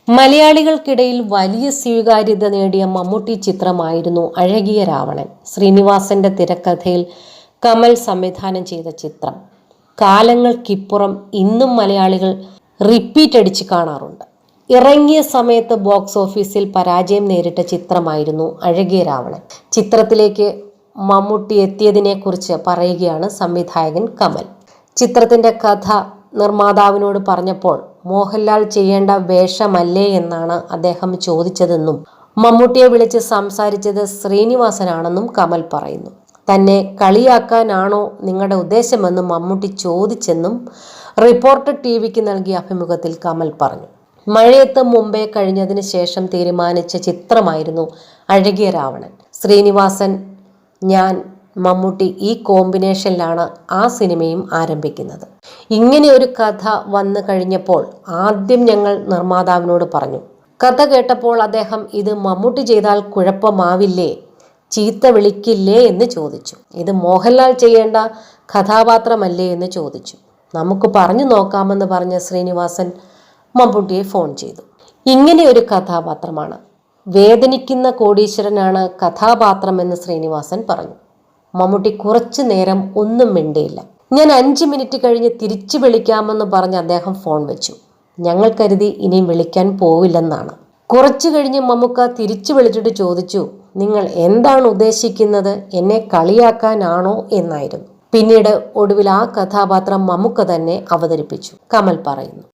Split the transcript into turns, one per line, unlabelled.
മലയാളികൾക്കിടയിൽ വലിയ സ്വീകാര്യത നേടിയ മമ്മൂട്ടി ചിത്രമായിരുന്നു അഴകിയ രാവണൻ. ശ്രീനിവാസന്റെ തിരക്കഥയിൽ കമൽ സംവിധാനം ചെയ്ത ചിത്രം കാലങ്ങൾക്കിപ്പുറം ഇന്നും മലയാളികൾ റിപ്പീറ്റ് അടിച്ച് കാണാറുണ്ട്. ഇറങ്ങിയ സമയത്ത് ബോക്സ് ഓഫീസിൽ പരാജയം നേരിട്ട ചിത്രമായിരുന്നു അഴകിയ രാവണൻ. ചിത്രത്തിലേക്ക് മമ്മൂട്ടി എത്തിയതിനെക്കുറിച്ച് പറയുകയാണ് സംവിധായകൻ കമൽ. ചിത്രത്തിന്റെ കഥ നിർമ്മാതാവിനോട് പറഞ്ഞപ്പോൾ മോഹൻലാൽ ചെയ്യേണ്ട വേഷമല്ലേ എന്നാണ് അദ്ദേഹം ചോദിച്ചതെന്നും മമ്മൂട്ടിയെ വിളിച്ച് സംസാരിച്ചത് ശ്രീനിവാസനാണെന്നും കമൽ പറയുന്നു. തന്നെ കളിയാക്കാനാണോ നിങ്ങളുടെ ഉദ്ദേശമെന്നും മമ്മൂട്ടി ചോദിച്ചെന്നും റിപ്പോർട്ടർ ടിവിക്ക് നൽകിയ അഭിമുഖത്തിൽ കമൽ പറഞ്ഞു. മഴയത്ത് മുമ്പേ കഴിഞ്ഞതിന് ശേഷം തീരുമാനിച്ച ചിത്രമായിരുന്നു അഴകിയ രാവണൻ. ശ്രീനിവാസൻ, ഞാൻ, മമ്മൂട്ടി ഈ കോമ്പിനേഷനിലാണ് ആ സിനിമയും ആരംഭിക്കുന്നത്. ഇങ്ങനെ ഒരു കഥ വന്നു കഴിഞ്ഞപ്പോൾ ആദ്യം ഞങ്ങൾ നിർമ്മാതാവിനോട് പറഞ്ഞു. കഥ കേട്ടപ്പോൾ അദ്ദേഹം ഇത് മമ്മൂട്ടി ചെയ്താൽ കുഴപ്പമാവില്ലേ, ചീത്ത വിളിക്കില്ലേ എന്ന് ചോദിച്ചു. ഇത് മോഹൻലാൽ ചെയ്യേണ്ട കഥാപാത്രമല്ലേ എന്ന് ചോദിച്ചു. നമുക്ക് പറഞ്ഞു നോക്കാമെന്ന് പറഞ്ഞ ശ്രീനിവാസൻ മമ്മൂട്ടിയെ ഫോൺ ചെയ്തു. ഇങ്ങനെ ഒരു കഥാപാത്രമാണ്, വേദനിക്കുന്ന കോടീശ്വരനാണ് കഥാപാത്രമെന്ന് ശ്രീനിവാസൻ പറഞ്ഞു. മമ്മൂട്ടി കുറച്ചു നേരം ഒന്നും മിണ്ടിയില്ല. ഞാൻ 5 മിനിറ്റ് കഴിഞ്ഞ് തിരിച്ചു വിളിക്കാമെന്ന് പറഞ്ഞ് അദ്ദേഹം ഫോൺ വെച്ചു. ഞങ്ങൾ കരുതി ഇനിയും വിളിക്കാൻ പോവില്ലെന്നാണ്. കുറച്ചു കഴിഞ്ഞ് മമ്മൂക്ക തിരിച്ചു വിളിച്ചിട്ട് ചോദിച്ചു, നിങ്ങൾ എന്താണ് ഉദ്ദേശിക്കുന്നത്, എന്നെ കളിയാക്കാനാണോ എന്നായിരുന്നു. പിന്നീട് ഒടുവിൽ ആ കഥാപാത്രം മമ്മൂക്ക തന്നെ അവതരിപ്പിച്ചു, കമൽ പറയുന്നു.